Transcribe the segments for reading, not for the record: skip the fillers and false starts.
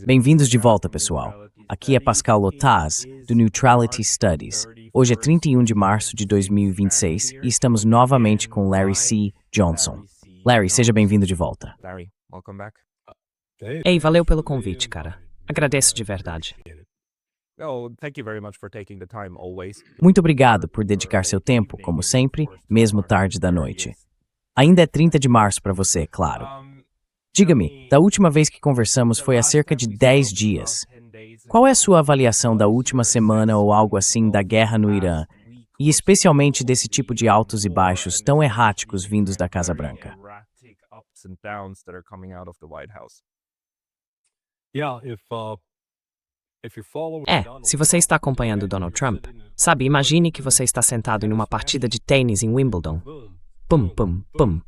Bem-vindos de volta, pessoal. Aqui é Pascal Lotaz, do Neutrality Studies. Hoje é 31 de março de 2026 e estamos novamente com Larry C. Johnson. Larry, seja bem-vindo de volta. Ei, valeu pelo convite, cara. Agradeço de verdade. Muito obrigado por dedicar seu tempo, como sempre, mesmo tarde da noite. Ainda é 30 de março para você, claro. Diga-me, da última vez que conversamos foi há cerca de 10 dias. Qual é a sua avaliação da última semana ou algo assim da guerra no Irã, e especialmente desse tipo de altos e baixos tão erráticos vindos da Casa Branca? Se você está acompanhando Donald Trump, sabe, imagine que você está sentado em uma partida de tênis em Wimbledon. Pum, pum, pum.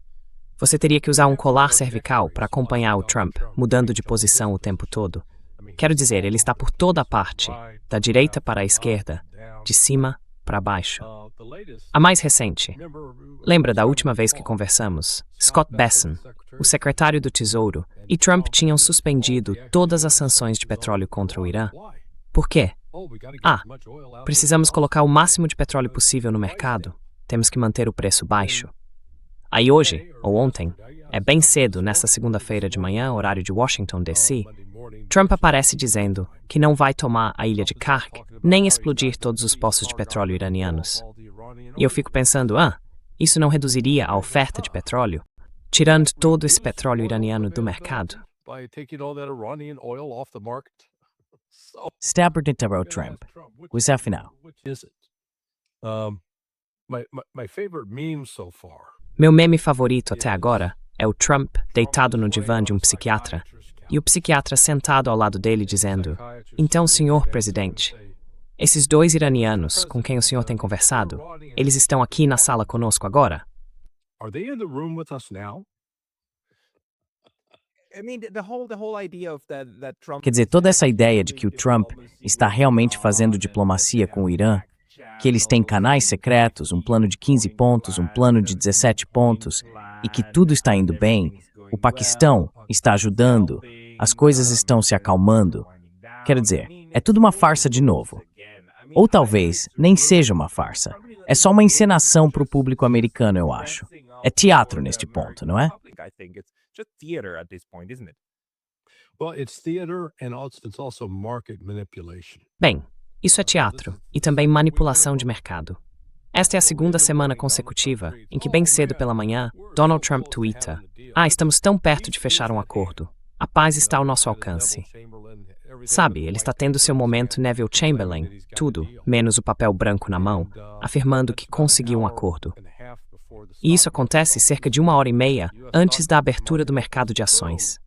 Você teria que usar um colar cervical para acompanhar o Trump, mudando de posição o tempo todo. Quero dizer, ele está por toda a parte, da direita para a esquerda, de cima para baixo. A mais recente. Lembra da última vez que conversamos? Scott Bessent, o secretário do Tesouro, e Trump tinham suspendido todas as sanções de petróleo contra o Irã. Por quê? Precisamos colocar o máximo de petróleo possível no mercado. Temos que manter o preço baixo. Aí hoje, ou ontem, é bem cedo, nesta segunda-feira de manhã, horário de Washington, D.C., Trump aparece dizendo que não vai tomar a ilha de Kark, nem explodir todos os poços de petróleo iranianos. E eu fico pensando, isso não reduziria a oferta de petróleo, tirando todo esse petróleo iraniano do mercado? Está perguntando ao Trump. Qual é a final? Meu meme favorito até agora é o Trump deitado no divã de um psiquiatra e o psiquiatra sentado ao lado dele dizendo: "Então, senhor presidente, esses dois iranianos com quem o senhor tem conversado, eles estão aqui na sala conosco agora?" Quer dizer, toda essa ideia de que o Trump está realmente fazendo diplomacia com o Irã, que eles têm canais secretos, um plano de 15 pontos, um plano de 17 pontos, e que tudo está indo bem, o Paquistão está ajudando, as coisas estão se acalmando. Quero dizer, é tudo uma farsa de novo. Ou talvez nem seja uma farsa. É só uma encenação para o público americano, eu acho. É teatro neste ponto, não é? Bem, isso é teatro e também manipulação de mercado. Esta é a segunda semana consecutiva em que, bem cedo pela manhã, Donald Trump twitta: estamos tão perto de fechar um acordo. A paz está ao nosso alcance. Sabe, ele está tendo seu momento Neville Chamberlain, tudo, menos o papel branco na mão, afirmando que conseguiu um acordo. E isso acontece cerca de 1h30 antes da abertura do mercado de ações.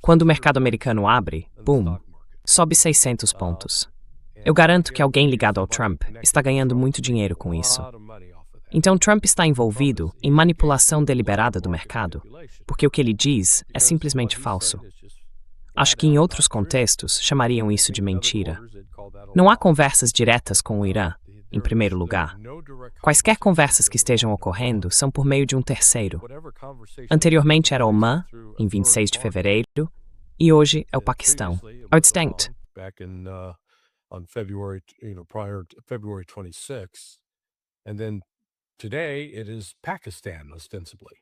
Quando o mercado americano abre, boom, sobe 600 pontos. Eu garanto que alguém ligado ao Trump está ganhando muito dinheiro com isso. Então Trump está envolvido em manipulação deliberada do mercado, porque o que ele diz é simplesmente falso. Acho que em outros contextos chamariam isso de mentira. Não há conversas diretas com o Irã, em primeiro lugar. Quaisquer conversas que estejam ocorrendo são por meio de um terceiro. Anteriormente era Oman, em 26 de fevereiro, e hoje é o Paquistão. Are distinct. On February, prior to February 26th. And then today it is Pakistan, ostensibly.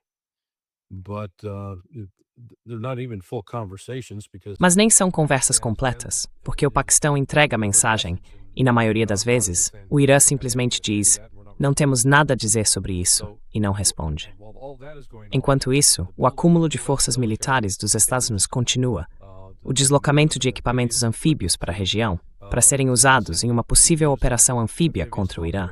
But they're not even full conversations because... Mas nem são conversas completas, porque o Paquistão entrega a mensagem e, na maioria das vezes, o Irã simplesmente diz: "Não temos nada a dizer sobre isso", e não responde. Enquanto isso, o acúmulo de forças militares dos Estados Unidos continua, o deslocamento de equipamentos anfíbios para a região, para serem usados em uma possível operação anfíbia contra o Irã.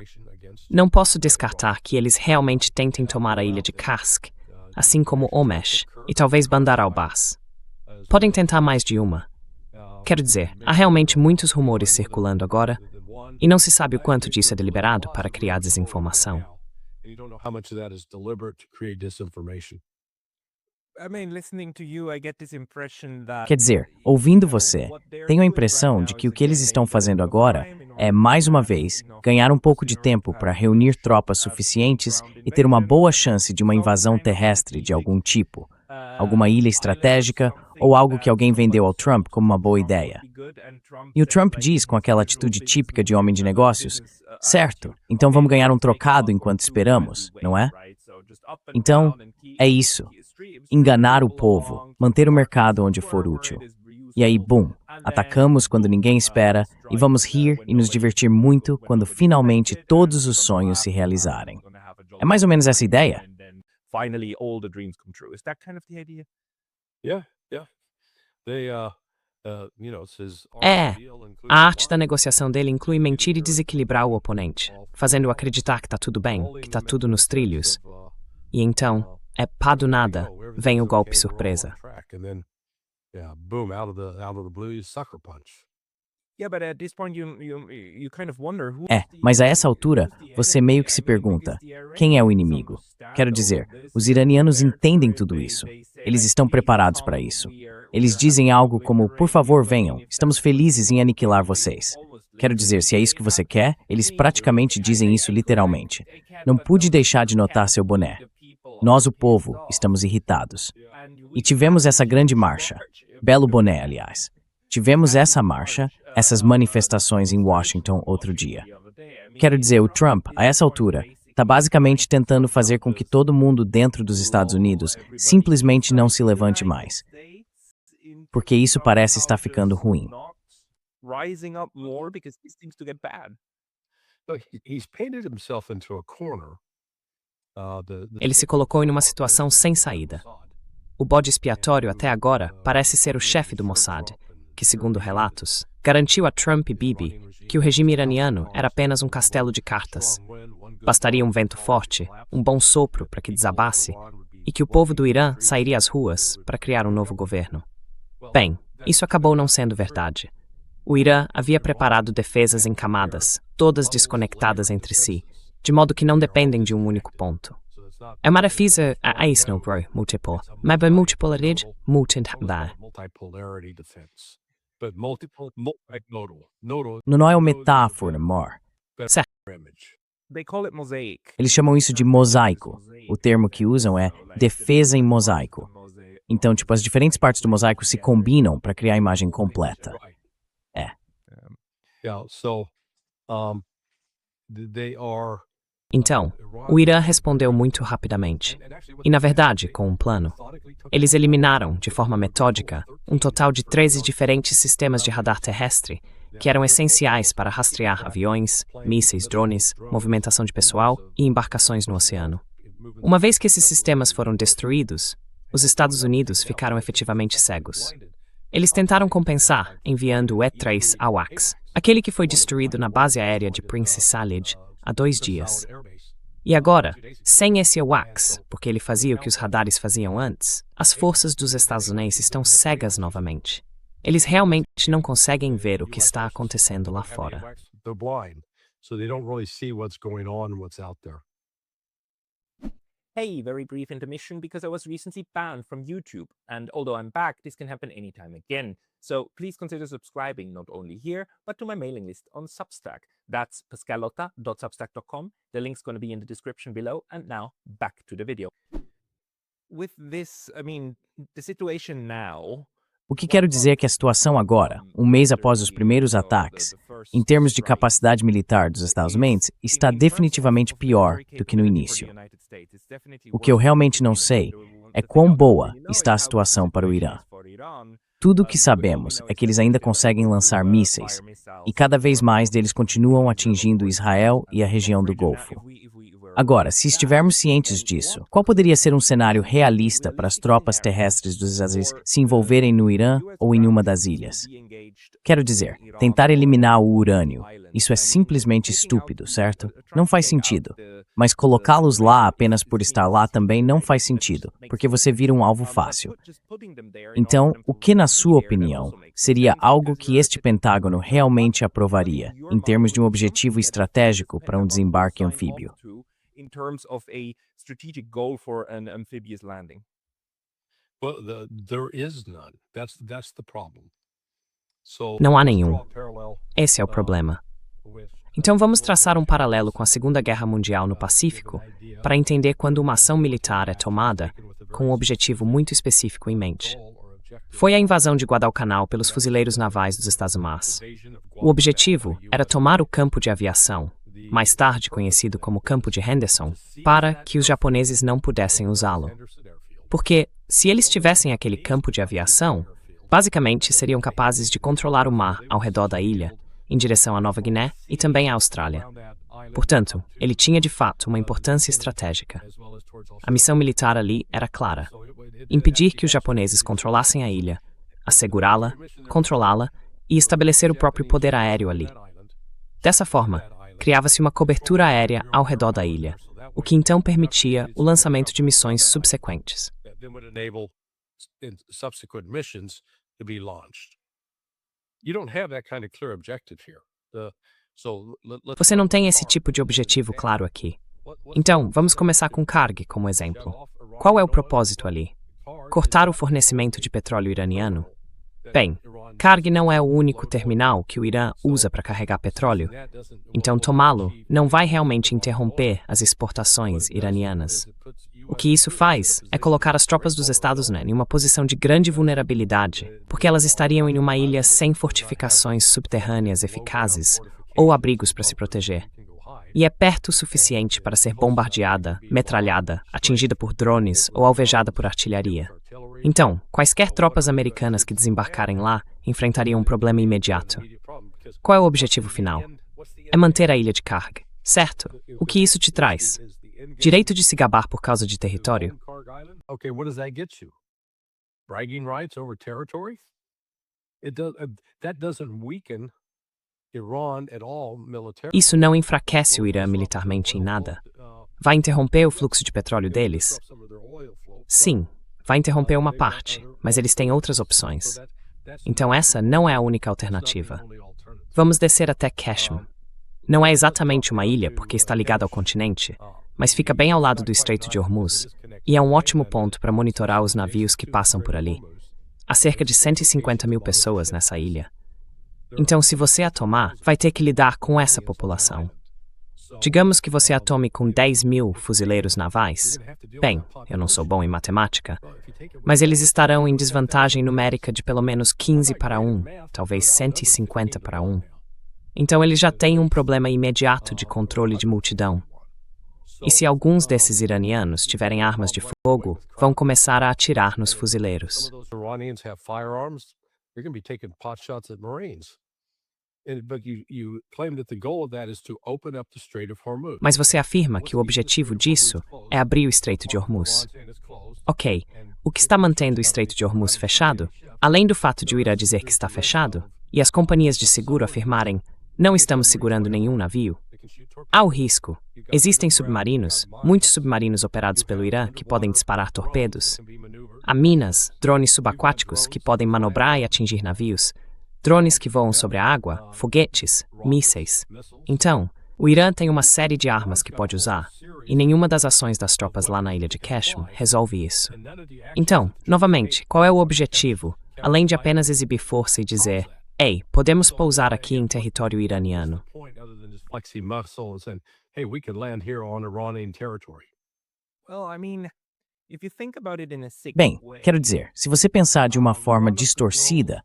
Não posso descartar que eles realmente tentem tomar a ilha de Kursk, assim como Homesh e talvez Bandar al-Abbas. Podem tentar mais de uma. Quero dizer, há realmente muitos rumores circulando agora, e não se sabe o quanto disso é deliberado para criar desinformação. Quer dizer, ouvindo você, tenho a impressão de que o que eles estão fazendo agora é, mais uma vez, ganhar um pouco de tempo para reunir tropas suficientes e ter uma boa chance de uma invasão terrestre de algum tipo, alguma ilha estratégica ou algo que alguém vendeu ao Trump como uma boa ideia. E o Trump diz com aquela atitude típica de homem de negócios, certo, então vamos ganhar um trocado enquanto esperamos, não é? Então, é isso. Enganar o povo, manter o mercado onde for útil. E aí, bum, atacamos quando ninguém espera e vamos rir e nos divertir muito quando finalmente todos os sonhos se realizarem. É mais ou menos essa ideia? Finally, all the dreams come true. Is that kind of the idea? Yeah, yeah. They, says É, a arte da negociação dele inclui mentir e desequilibrar o oponente, fazendo-o acreditar que tá tudo bem, que tá tudo nos trilhos. E então, pá do nada, vem o golpe surpresa. Yeah, boom, out of the blue, you sucker punch. Yeah, but at this point you kind of wonder who Mas a essa altura, você meio que se pergunta, quem é o inimigo? Quero dizer, os iranianos entendem tudo isso. Eles estão preparados para isso. Eles dizem algo como, por favor, venham, estamos felizes em aniquilar vocês. Quero dizer, se é isso que você quer, eles praticamente dizem isso literalmente. Não pude deixar de notar seu boné. Nós, o povo, estamos irritados. E tivemos essa grande marcha. Belo boné, aliás. Tivemos essa marcha, essas manifestações em Washington outro dia. Quero dizer, o Trump, a essa altura, está basicamente tentando fazer com que todo mundo dentro dos Estados Unidos simplesmente não se levante mais. Porque isso parece estar ficando ruim. rising up more because these things to get bad. So he's painted himself into a corner. Ele se colocou em uma situação sem saída. O bode expiatório, até agora, parece ser o chefe do Mossad, que, segundo relatos, garantiu a Trump e Bibi que o regime iraniano era apenas um castelo de cartas. Bastaria um vento forte, um bom sopro para que desabasse, e que o povo do Irã sairia às ruas para criar um novo governo. Bem, isso acabou não sendo verdade. O Irã havia preparado defesas em camadas, todas desconectadas entre si, de modo que não dependem de um único ponto. É uma defesa a Snowbro, múltiplo, mas bem múltiplo rede, multidar. Não é uma metáfora, amor. They call it mosaic. Eles chamam isso de mosaico. O termo que usam é defesa em mosaico. Então, tipo, as diferentes partes do mosaico se combinam para criar a imagem completa. Yeah, so they are Então, o Irã respondeu muito rapidamente. E, na verdade, com um plano. Eles eliminaram, de forma metódica, um total de 13 diferentes sistemas de radar terrestre que eram essenciais para rastrear aviões, mísseis, drones, movimentação de pessoal e embarcações no oceano. Uma vez que esses sistemas foram destruídos, os Estados Unidos ficaram efetivamente cegos. Eles tentaram compensar enviando o E-3 AWACS, aquele que foi destruído na base aérea de Prince Salid há 2 dias. E agora, sem esse AWACS, porque ele fazia o que os radares faziam antes, as forças dos estadunidenses estão cegas novamente. Eles realmente não conseguem ver o que está acontecendo lá fora. they're blind, so they don't really see what's going on and what's out there. Hey, very brief intermission because I was recently banned from YouTube. And although I'm back, this can happen anytime again. So please consider subscribing not only here, but to my mailing list on Substack. That's pascalotta.substack.com. The link's going to be in the description below. And now, back to the video. With this, the situation now... O que quero dizer é que a situação agora, um mês após os primeiros ataques, em termos de capacidade militar dos Estados Unidos, está definitivamente pior do que no início. O que eu realmente não sei é quão boa está a situação para o Irã. Tudo o que sabemos é que eles ainda conseguem lançar mísseis, e cada vez mais deles continuam atingindo Israel e a região do Golfo. Agora, se estivermos cientes disso, qual poderia ser um cenário realista para as tropas terrestres dos Estados Unidos se envolverem no Irã ou em uma das ilhas? Quero dizer, tentar eliminar o urânio. Isso é simplesmente estúpido, certo? Não faz sentido. Mas colocá-los lá apenas por estar lá também não faz sentido, porque você vira um alvo fácil. Então, o que, na sua opinião, seria algo que este Pentágono realmente aprovaria, em termos de um objetivo estratégico para um desembarque anfíbio? In terms of a strategic goal for an amphibious landing? Well, there is none. That's the problem. So, Não há nenhum. Esse é o problema. Então vamos traçar um paralelo com a Segunda Guerra Mundial no Pacífico para entender quando uma ação militar é tomada com um objetivo muito específico em mente. foi a invasão de Guadalcanal pelos fuzileiros navais dos Estados Unidos. O objetivo era tomar o campo de aviação, mais tarde conhecido como Campo de Henderson, para que os japoneses não pudessem usá-lo. Porque, se eles tivessem aquele campo de aviação, basicamente seriam capazes de controlar o mar ao redor da ilha, em direção à Nova Guiné e também à Austrália. Portanto, ele tinha de fato uma importância estratégica. A missão militar ali era clara: impedir que os japoneses controlassem a ilha, assegurá-la, controlá-la e estabelecer o próprio poder aéreo ali. Dessa forma, criava-se uma cobertura aérea ao redor da ilha, o que então permitia o lançamento de missões subsequentes. Você não tem esse tipo de objetivo claro aqui. Então, vamos começar com Karg como exemplo. Qual é o propósito ali? Cortar o fornecimento de petróleo iraniano? Bem, Karg não é o único terminal que o Irã usa para carregar petróleo. Então, tomá-lo não vai realmente interromper as exportações iranianas. O que isso faz é colocar as tropas dos Estados Unidos em uma posição de grande vulnerabilidade, porque elas estariam em uma ilha sem fortificações subterrâneas eficazes ou abrigos para se proteger. E é perto o suficiente para ser bombardeada, metralhada, atingida por drones ou alvejada por artilharia. Então, quaisquer tropas americanas que desembarcarem lá enfrentariam um problema imediato. Qual é o objetivo final? É manter a ilha de Karg, certo? O que isso te traz? Direito de se gabar por causa de território? Okay, what does that get you? Bragging rights over territory? That doesn't weaken Iran at all militarily. Isso não enfraquece o Irã militarmente em nada. Vai interromper o fluxo de petróleo deles? Sim, vai interromper uma parte, mas eles têm outras opções. Então essa não é a única alternativa. Vamos descer até Kashmir. Não é exatamente uma ilha porque está ligada ao continente, mas fica bem ao lado do Estreito de Hormuz, e é um ótimo ponto para monitorar os navios que passam por ali. Há cerca de 150 mil pessoas nessa ilha. Então, se você a tomar, vai ter que lidar com essa população. Digamos que você a tome com 10 mil fuzileiros navais. Bem, eu não sou bom em matemática, mas eles estarão em desvantagem numérica de pelo menos 15 para 1, talvez 150 para 1. Então eles já têm um problema imediato de controle de multidão. E se alguns desses iranianos tiverem armas de fogo, vão começar a atirar nos fuzileiros. Mas você afirma que o objetivo disso é abrir o Estreito de Hormuz. Ok, o que está mantendo o Estreito de Hormuz fechado, além do fato de o Irã dizer que está fechado, e as companhias de seguro afirmarem não estamos segurando nenhum navio? Há o risco. Existem submarinos, muitos submarinos operados pelo Irã que podem disparar torpedos. Há minas, drones subaquáticos que podem manobrar e atingir navios, drones que voam sobre a água, foguetes, mísseis. Então, o Irã tem uma série de armas que pode usar, e nenhuma das ações das tropas lá na ilha de Kashmir resolve isso. Então, novamente, qual é o objetivo, além de apenas exibir força e dizer: ei, podemos pousar aqui em território iraniano? Bem, quero dizer, se você pensar de uma forma distorcida,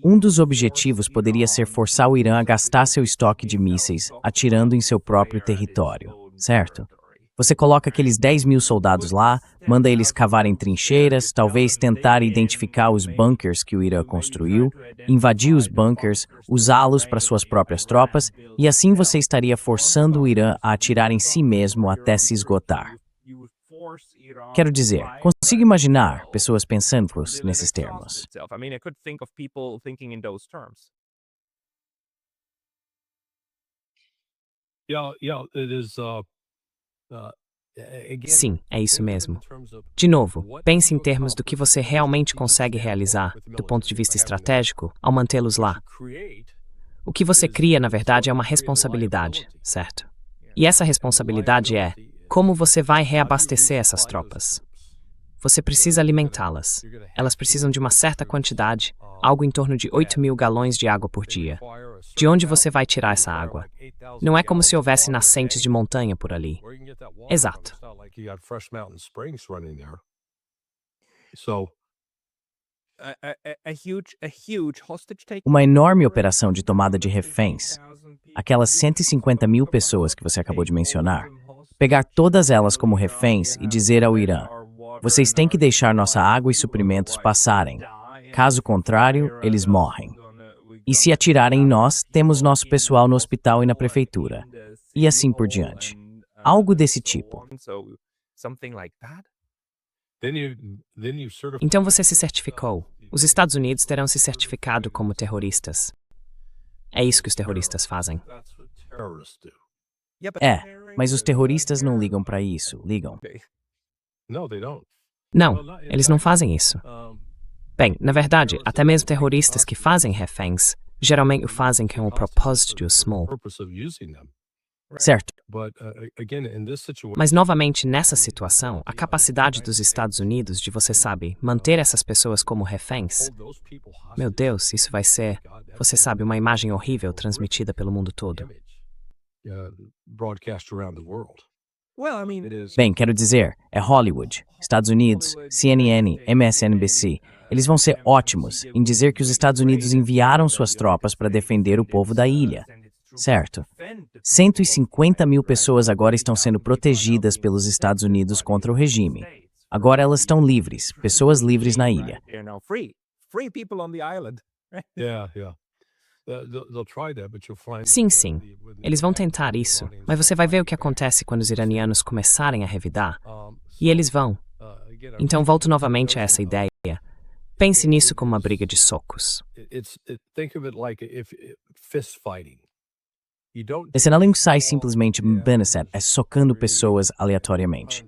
um dos objetivos poderia ser forçar o Irã a gastar seu estoque de mísseis atirando em seu próprio território, certo? Você coloca aqueles 10 mil soldados lá, manda eles cavarem trincheiras, talvez tentar identificar os bunkers que o Irã construiu, invadir os bunkers, usá-los para suas próprias tropas, e assim você estaria forçando o Irã a atirar em si mesmo até se esgotar. Quero dizer, consigo imaginar pessoas pensando nesses termos. Sim, é isso mesmo. De novo, pense em termos do que você realmente consegue realizar, do ponto de vista estratégico, ao mantê-los lá. O que você cria, na verdade, é uma responsabilidade, certo? E essa responsabilidade é: como você vai reabastecer essas tropas? Você precisa alimentá-las. Elas precisam de uma certa quantidade, algo em torno de 8 mil galões de água por dia. De onde você vai tirar essa água? Não é como se houvesse nascentes de montanha por ali. Exato. a huge hostage taking. Uma enorme operação de tomada de reféns. Aquelas 150 mil pessoas que você acabou de mencionar. Pegar todas elas como reféns e dizer ao Irã: vocês têm que deixar nossa água e suprimentos passarem. Caso contrário, eles morrem. E se atirarem em nós, temos nosso pessoal no hospital e na prefeitura. E assim por diante. Algo desse tipo. Então você se certificou. Os Estados Unidos terão se certificado como terroristas. É isso que os terroristas fazem. É, mas os terroristas não ligam pra isso, ligam. Não, eles não fazem isso. Bem, na verdade, até mesmo terroristas que fazem reféns, geralmente o fazem com o propósito de os small. Certo. Mas novamente, nessa situação, a capacidade dos Estados Unidos de, você sabe, manter essas pessoas como reféns, meu Deus, isso vai ser, você sabe, uma imagem horrível transmitida pelo mundo todo. Bem, quero dizer, é Hollywood, Estados Unidos, CNN, MSNBC. Eles vão ser ótimos em dizer que os Estados Unidos enviaram suas tropas para defender o povo da ilha. Certo. 150 mil pessoas agora estão sendo protegidas pelos Estados Unidos contra o regime. Agora elas estão livres, pessoas livres na ilha. Sim, sim. Eles vão tentar isso, mas você vai ver o que acontece quando os iranianos começarem a revidar. E eles vão. Então volto novamente a essa ideia. Pense nisso como uma briga de socos. Esse não sai simplesmente é socando pessoas aleatoriamente.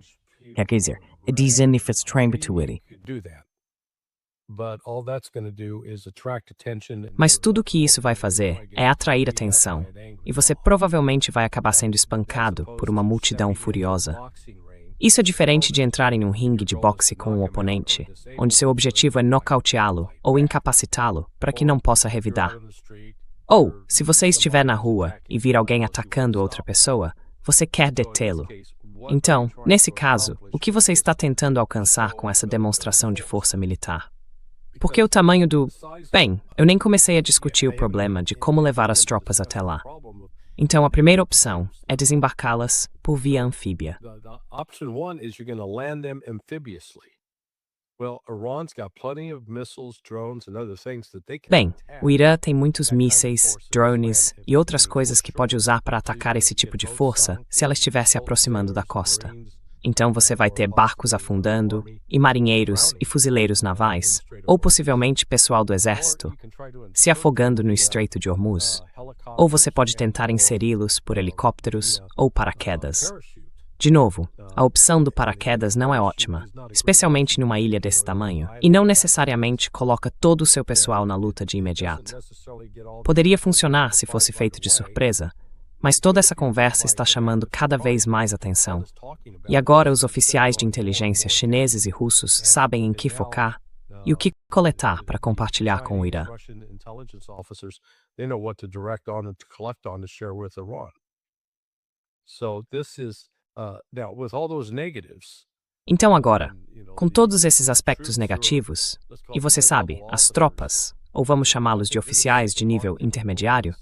Quer dizer, é dizendo if it's trying perpetuity. Mas tudo o que isso vai fazer é atrair atenção, e você provavelmente vai acabar sendo espancado por uma multidão furiosa. Isso é diferente de entrar em um ringue de boxe com um oponente, onde seu objetivo é nocauteá-lo ou incapacitá-lo para que não possa revidar. Ou, se você estiver na rua e vir alguém atacando outra pessoa, você quer detê-lo. Então, nesse caso, o que você está tentando alcançar com essa demonstração de força militar? Porque o tamanho do... Bem, eu nem comecei a discutir o problema de como levar as tropas até lá. Então, a primeira opção é desembarcá-las por via anfíbia. Bem, o Irã tem muitos mísseis, drones e outras coisas que pode usar para atacar esse tipo de força se ela estiver se aproximando da costa. Então você vai ter barcos afundando, e marinheiros e fuzileiros navais, ou possivelmente pessoal do exército, se afogando no Estreito de Hormuz. Ou você pode tentar inseri-los por helicópteros ou paraquedas. De novo, a opção do paraquedas não é ótima, especialmente numa ilha desse tamanho, e não necessariamente coloca todo o seu pessoal na luta de imediato. Poderia funcionar se fosse feito de surpresa, mas toda essa conversa está chamando cada vez mais atenção. E agora os oficiais de inteligência chineses e russos sabem em que focar e o que coletar para compartilhar com o Irã. Então agora, com todos esses aspectos negativos, e você sabe, as tropas, ou vamos chamá-los de oficiais de nível intermediário,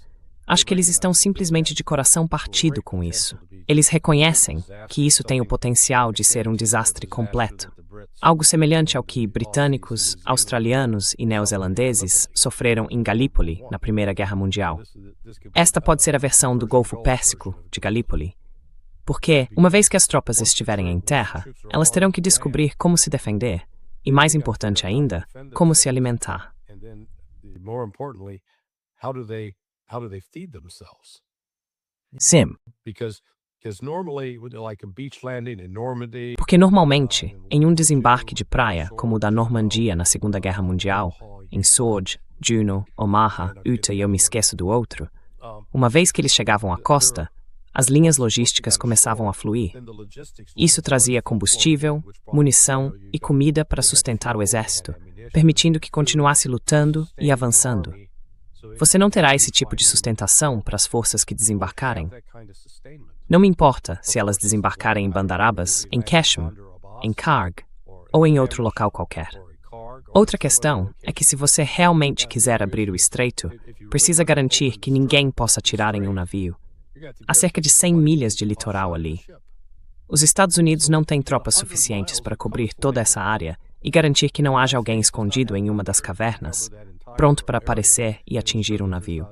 acho que eles estão simplesmente de coração partido com isso. Eles reconhecem que isso tem o potencial de ser um desastre completo. Algo semelhante ao que britânicos, australianos e neozelandeses sofreram em Galípoli na Primeira Guerra Mundial. Esta pode ser a versão do Golfo Pérsico de Galípoli. Porque, uma vez que as tropas estiverem em terra, elas terão que descobrir como se defender, e mais importante ainda, como se alimentar. Sim. Porque normalmente, em um desembarque de praia, como o da Normandia na Segunda Guerra Mundial, em Sword, Juno, Omaha, Utah e eu me esqueço do outro, uma vez que eles chegavam à costa, as linhas logísticas começavam a fluir. Isso trazia combustível, munição e comida para sustentar o exército, permitindo que continuasse lutando e avançando. Você não terá esse tipo de sustentação para as forças que desembarcarem. Não me importa se elas desembarcarem em Bandar Abbas, em Qeshm, em Karg ou em outro local qualquer. Outra questão é que se você realmente quiser abrir o estreito, precisa garantir que ninguém possa atirar em um navio. Há cerca de 100 milhas de litoral ali. Os Estados Unidos não têm tropas suficientes para cobrir toda essa área e garantir que não haja alguém escondido em uma das cavernas, pronto para aparecer e atingir um navio.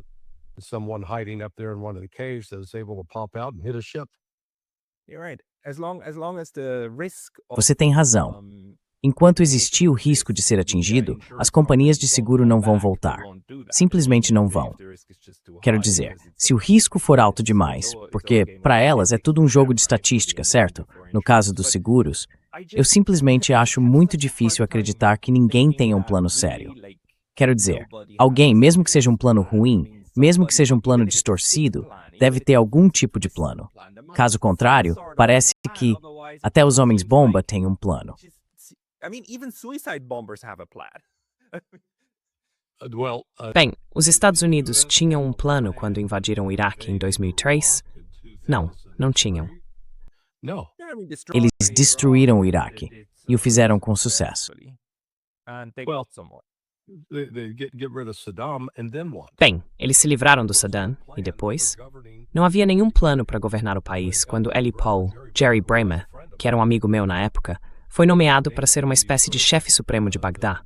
Someone hiding up there in one of the caves that is able to pop out and hit a ship. You're right. As long as the risk of, Você tem razão. Enquanto existir o risco de ser atingido, as companhias de seguro não vão voltar. Simplesmente não vão. Quero dizer, se o risco for alto demais, porque para elas é tudo um jogo de estatística, certo? No caso dos seguros, eu simplesmente acho muito difícil acreditar que ninguém tenha um plano sério. Quero dizer, alguém, mesmo que seja um plano ruim, mesmo que seja um plano distorcido, deve ter algum tipo de plano. Caso contrário, parece que até os homens-bomba têm um plano. I mean, even suicide bombers have a plan. Bem, os Estados Unidos tinham um plano quando invadiram o Iraque em 2003? Não, não tinham. No. Eles destruíram o Iraque e o fizeram com sucesso. And they Well, got someone. They get rid of Saddam and then what? Bem, eles se livraram do Saddam e depois? Não havia nenhum plano para governar o país quando Eli Paul, Jerry Bremer, que era um amigo meu na época, foi nomeado para ser uma espécie de chefe supremo de Bagdá.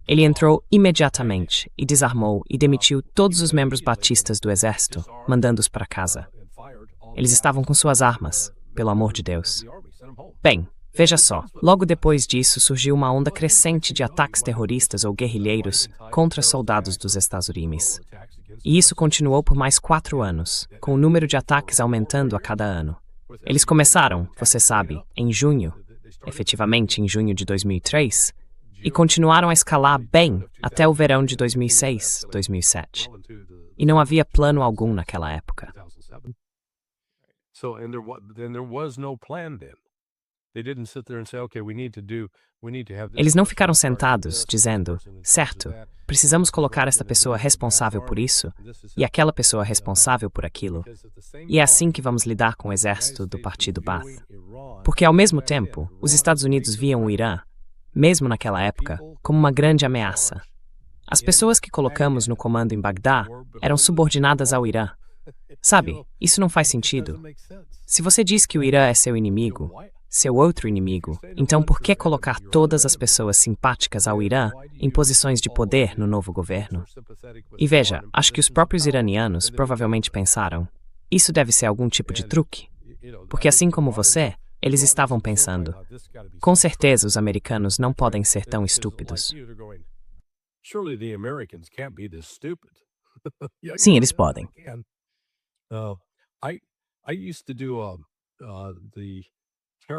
Ele entrou imediatamente e desarmou e demitiu todos os membros batistas do exército, mandando-os para casa. Eles estavam com suas armas, pelo amor de Deus. Bem, veja só, logo depois disso surgiu uma onda crescente de ataques terroristas ou guerrilheiros contra soldados dos Estados Unidos. E isso continuou por mais 4 anos, com o número de ataques aumentando a cada ano. Eles começaram, você sabe, em junho, efetivamente em junho de 2003, e continuaram a escalar bem até o verão de 2006, 2007. E não havia plano algum naquela época. So then there was no plan then. They didn't sit there and say, okay, we need to have this. Eles não ficaram sentados, dizendo, certo, precisamos colocar esta pessoa responsável por isso e aquela pessoa responsável por aquilo. E é assim que vamos lidar com o exército do Partido Baath. Porque, ao mesmo tempo, os Estados Unidos viam o Irã, mesmo naquela época, como uma grande ameaça. As pessoas que colocamos no comando em Bagdá eram subordinadas ao Irã. Sabe, isso não faz sentido. Se você diz que o Irã é seu inimigo, seu outro inimigo, então por que colocar todas as pessoas simpáticas ao Irã em posições de poder no novo governo? E veja, acho que os próprios iranianos provavelmente pensaram, isso deve ser algum tipo de truque. Porque assim como você, eles estavam pensando, com certeza os americanos não podem ser tão estúpidos. Surely the Americans can't be this stupid. Sim, eles podem. I used to do the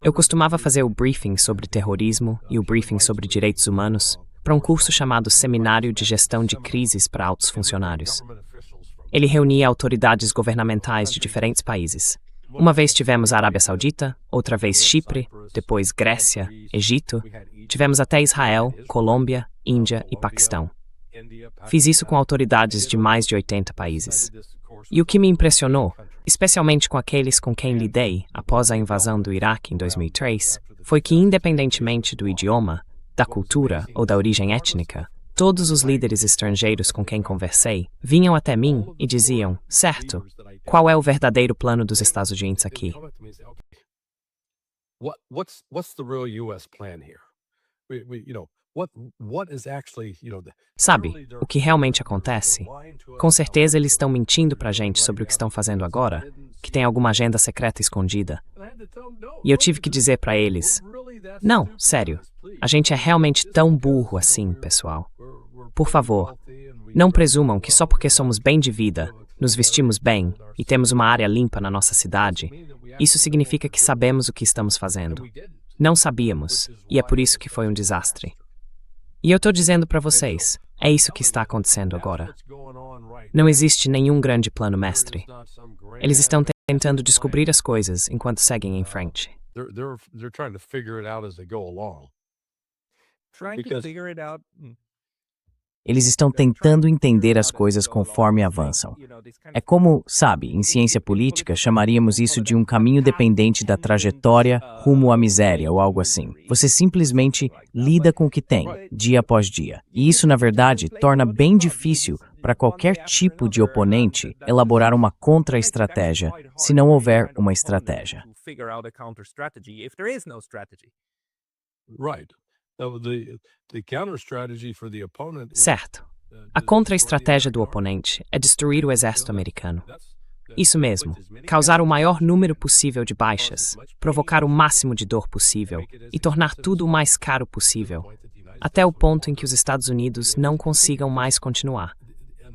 Eu costumava fazer o briefing sobre terrorismo e o briefing sobre direitos humanos para um curso chamado Seminário de Gestão de Crises para Altos Funcionários. Ele reunia autoridades governamentais de diferentes países. Uma vez tivemos a Arábia Saudita, outra vez Chipre, depois Grécia, Egito, tivemos até Israel, Colômbia, Índia e Paquistão. Fiz isso com autoridades de mais de 80 países. E o que me impressionou, especialmente com aqueles com quem lidei após a invasão do Iraque em 2003, foi que, independentemente do idioma, da cultura ou da origem étnica, todos os líderes estrangeiros com quem conversei vinham até mim e diziam, certo, qual é o verdadeiro plano dos Estados Unidos aqui? What's the real US plan here? What is actually, Sabe, o que realmente acontece? Com certeza eles estão mentindo pra gente sobre o que estão fazendo agora, que tem alguma agenda secreta escondida. E eu tive que dizer pra eles, não, sério, a gente é realmente tão burro assim, pessoal. Por favor, não presumam que só porque somos bem de vida, nos vestimos bem e temos uma área limpa na nossa cidade, isso significa que sabemos o que estamos fazendo. Não sabíamos, e é por isso que foi um desastre. E eu estou dizendo para vocês, é isso que está acontecendo agora. Não existe nenhum grande plano mestre. Eles estão tentando descobrir as coisas enquanto seguem em frente. They're trying to figure it out as they go along. Trying to Because- figure it out. Eles estão tentando entender as coisas conforme avançam. É como, sabe, em ciência política, chamaríamos isso de um caminho dependente da trajetória rumo à miséria ou algo assim. Você simplesmente lida com o que tem, dia após dia. E isso, na verdade, torna bem difícil para qualquer tipo de oponente elaborar uma contra-estratégia, se não houver uma estratégia. Right. So the counter strategy for the opponent. Certo. A contra-estratégia do oponente é destruir o exército americano. Isso mesmo, causar o maior número possível de baixas, provocar o máximo de dor possível e tornar tudo o mais caro possível, até o ponto em que os Estados Unidos não consigam mais continuar.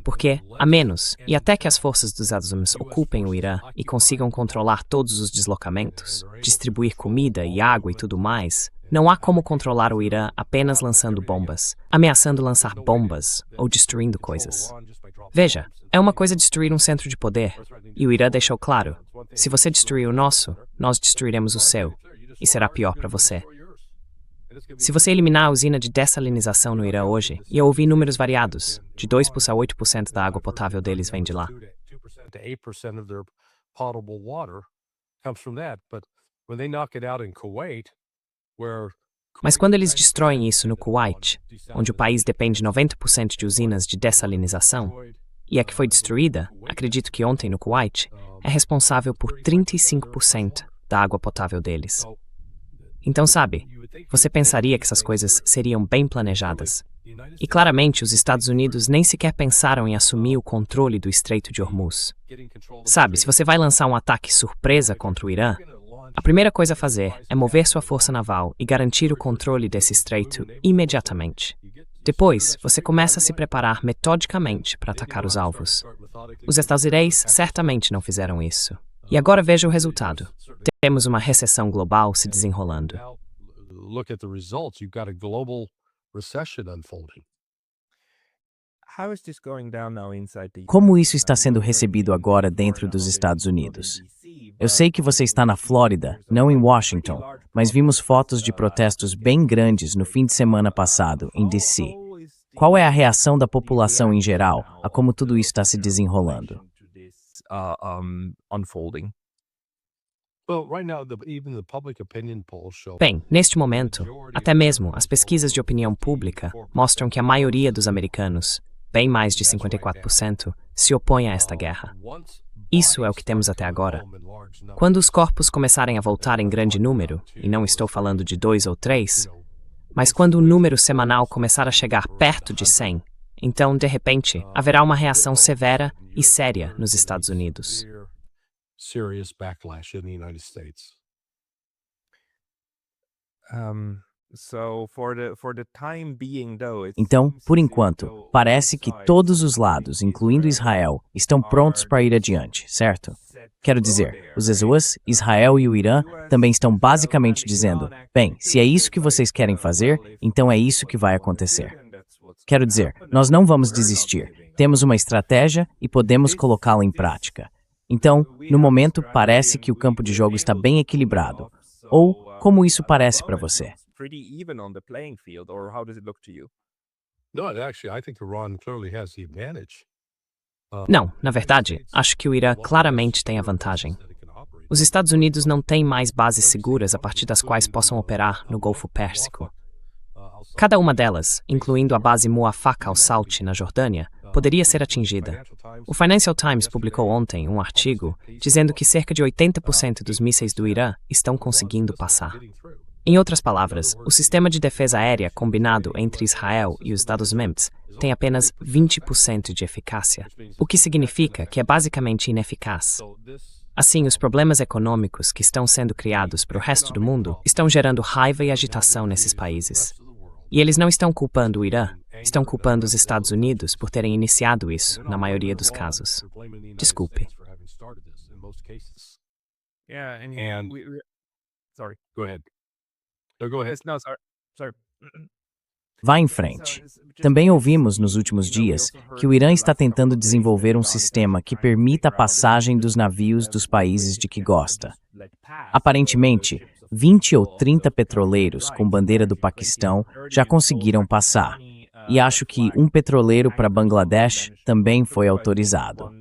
Porque, a menos, e até que as forças dos Estados Unidos ocupem o Irã e consigam controlar todos os deslocamentos, distribuir comida e água e tudo mais, não há como controlar o Irã apenas lançando bombas, ameaçando lançar bombas ou destruindo coisas. Veja, é uma coisa destruir um centro de poder, e o Irã deixou claro, se você destruir o nosso, nós destruiremos o seu, e será pior para você. Se você eliminar a usina de dessalinização no Irã hoje, e eu ouvi números variados, de 2% a 8% da água potável deles vem de lá. Mas quando eles destroem isso no Kuwait, onde o país depende 90% de usinas de dessalinização, e a que foi destruída, acredito que ontem no Kuwait, é responsável por 35% da água potável deles. Então, sabe, você pensaria que essas coisas seriam bem planejadas. E claramente os Estados Unidos nem sequer pensaram em assumir o controle do Estreito de Hormuz. Sabe, se você vai lançar um ataque surpresa contra o Irã, a primeira coisa a fazer é mover sua força naval e garantir o controle desse estreito imediatamente. Depois, você começa a se preparar metodicamente para atacar os alvos. Os estadunidenses certamente não fizeram isso. E agora veja o resultado. Temos uma recessão global se desenrolando. Look at the results. You've got a global recession unfolding. Como isso está sendo recebido agora dentro dos Estados Unidos? Eu sei que você está na Flórida, não em Washington, mas vimos fotos de protestos bem grandes no fim de semana passado, em D.C. Qual é a reação da população em geral a como tudo isso está se desenrolando? Bem, neste momento, até mesmo as pesquisas de opinião pública mostram que a maioria dos americanos, bem mais de 54%, se opõe a esta guerra. Isso é o que temos até agora. Quando os corpos começarem a voltar em grande número, e não estou falando de 2 ou 3, mas quando o número semanal começar a chegar perto de 100, então, de repente, haverá uma reação severa e séria nos Estados Unidos. Serious backlash in the United States. Então, por enquanto, parece que todos os lados, incluindo Israel, estão prontos para ir adiante, certo? Quero dizer, os Hezbollah, Israel e o Irã também estão basicamente dizendo, bem, se é isso que vocês querem fazer, então é isso que vai acontecer. Quero dizer, nós não vamos desistir, temos uma estratégia e podemos colocá-la em prática. Então, no momento, parece que o campo de jogo está bem equilibrado. Ou, como isso parece para você? Não, na verdade, acho que o Irã claramente tem a vantagem. Os Estados Unidos não têm mais bases seguras a partir das quais possam operar no Golfo Pérsico. Cada uma delas, incluindo a base Muafaqa al-Salt na Jordânia, poderia ser atingida. O Financial Times publicou ontem um artigo dizendo que cerca de 80% dos mísseis do Irã estão conseguindo passar. Em outras palavras, o sistema de defesa aérea combinado entre Israel e os Estados Unidos tem apenas 20% de eficácia, o que significa que é basicamente ineficaz. Assim, os problemas econômicos que estão sendo criados para o resto do mundo estão gerando raiva e agitação nesses países. E eles não estão culpando o Irã, estão culpando os Estados Unidos por terem iniciado isso, na maioria dos casos. Desculpe. Vá em frente. Também ouvimos nos últimos dias que o Irã está tentando desenvolver um sistema que permita a passagem dos navios dos países de que gosta. Aparentemente, 20 ou 30 petroleiros com bandeira do Paquistão já conseguiram passar. e acho que um petroleiro para Bangladesh também foi autorizado.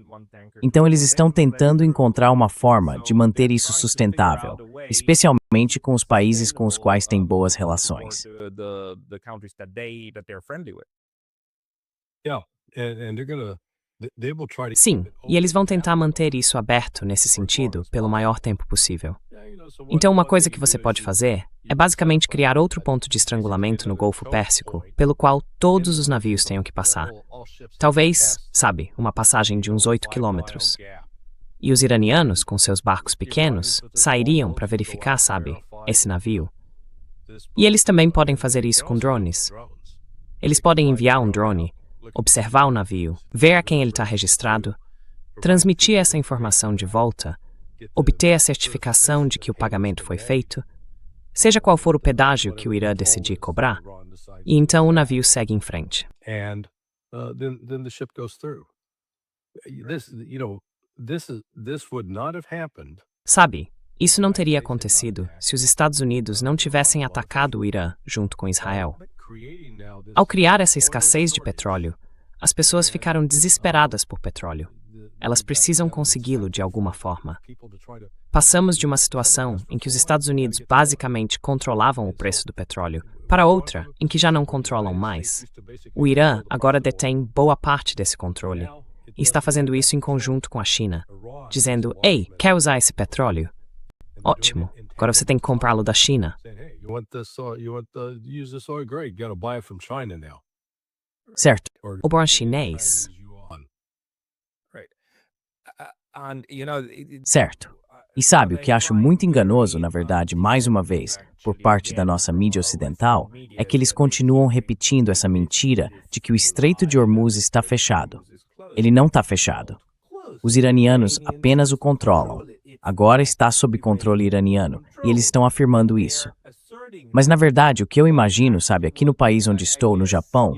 Então eles estão tentando encontrar uma forma de manter isso sustentável, especialmente com os países com os quais têm boas relações. Yeah, and they will try to Sim, keep it e eles vão open. tentar manter isso aberto nesse sentido pelo maior tempo possível. Então, uma coisa que você pode fazer é basicamente criar outro ponto de estrangulamento no Golfo Pérsico, pelo qual todos os navios tenham que passar. Talvez, sabe, uma passagem de uns 8 quilômetros. E os iranianos, com seus barcos pequenos, sairiam para verificar, sabe, esse navio. E eles também podem fazer isso com drones. Eles podem enviar um drone, observar o navio, ver a quem ele está registrado, transmitir essa informação de volta, obter a certificação de que o pagamento foi feito, seja qual for o pedágio que o Irã decidir cobrar, e então o navio segue em frente. And then the ship goes through. This would not have happened. Sabe, isso não teria acontecido se os Estados Unidos não tivessem atacado o Irã junto com Israel. Ao criar essa escassez de petróleo, as pessoas ficaram desesperadas por petróleo. Elas precisam consegui-lo de alguma forma. Passamos de uma situação em que os Estados Unidos basicamente controlavam o preço do petróleo para outra em que já não controlam mais. O Irã agora detém boa parte desse controle e está fazendo isso em conjunto com a China, dizendo: "Ei, quer usar esse petróleo? Ótimo, agora você tem que comprá-lo da China." Certo. O boron chinês. Certo. E sabe, o que acho muito enganoso, na verdade, mais uma vez, por parte da nossa mídia ocidental, é que eles continuam repetindo essa mentira de que o Estreito de Hormuz está fechado. Ele não está fechado. Os iranianos apenas o controlam. Agora está sob controle iraniano, e eles estão afirmando isso. Mas, na verdade, o que eu imagino, sabe, aqui no país onde estou, no Japão,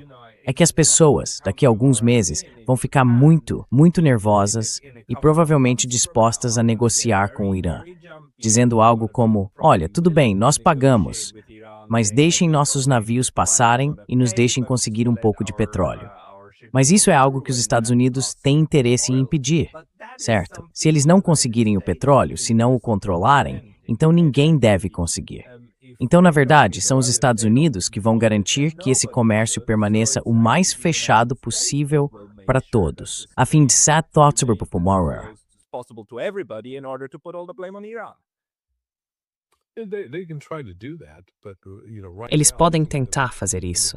é que as pessoas, daqui a alguns meses, vão ficar muito, muito nervosas e provavelmente dispostas a negociar com o Irã, dizendo algo como: "Olha, tudo bem, nós pagamos, mas deixem nossos navios passarem e nos deixem conseguir um pouco de petróleo." Mas isso é algo que os Estados Unidos têm interesse em impedir, certo? Se eles não conseguirem o petróleo, se não o controlarem, então ninguém deve conseguir. Então, na verdade, são os Estados Unidos que vão garantir que esse comércio permaneça o mais fechado possível para todos, a fim de sad thoughts over tomorrow. Eles podem tentar fazer isso.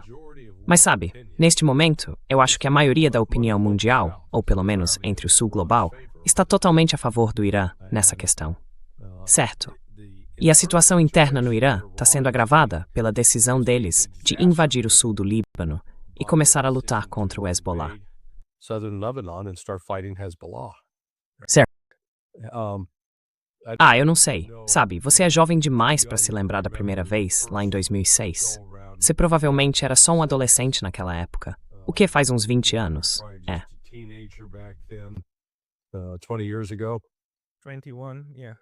Mas sabe, neste momento, eu acho que a maioria da opinião mundial, ou pelo menos entre o sul global, está totalmente a favor do Irã nessa questão. Certo? E a situação interna no Irã está sendo agravada pela decisão deles de invadir o sul do Líbano e começar a lutar contra o Hezbollah. Certo. Eu não sei. Sabe, você é jovem demais para se lembrar da primeira vez, lá em 2006. Você provavelmente era só um adolescente naquela época. O que faz uns 20 anos? 20 years ago. 21, yeah.